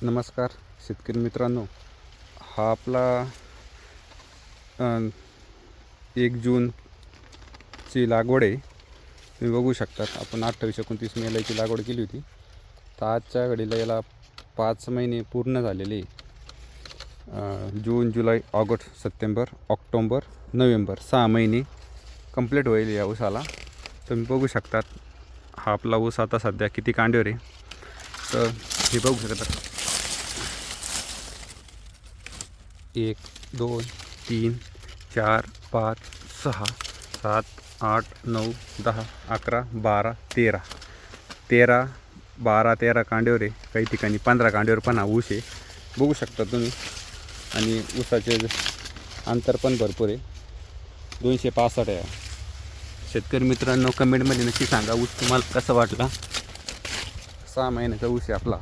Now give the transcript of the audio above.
नमस्कार शेतकरी मित्रांनो, हा आपला 1 जूनची लागवड आहे. तुम्ही बघू शकतात आपण 28-29 मेला याची लागवड केली होती. तर आजच्या घडीला याला 5 महिने पूर्ण झालेले. जून, जुलै, ऑगस्ट, सप्टेंबर, ऑक्टोबर, नोव्हेंबर 6 महिने कंप्लीट होईल या ऊसाला. तुम्ही बघू शकतात हा आपला ऊस आता सध्या किती कांड्यावर आहे. तर हे बघू शकता 1 2 3 4 5 6 7 8 9 10 11 12 13 कांड्यावर आहे. काही ठिकाणी 15 कांड्यावर पण हा ऊस आहे, बघू शकता तुम्ही. आणि ऊसाचे अंतर पण भरपूर आहे, 265 आहे. शेतकरी मित्रांनो, कमेंटमध्ये नक्की सांगा ऊस तुम्हाला कसा वाटला. 6 महिन्याचा ऊस आहे आपला.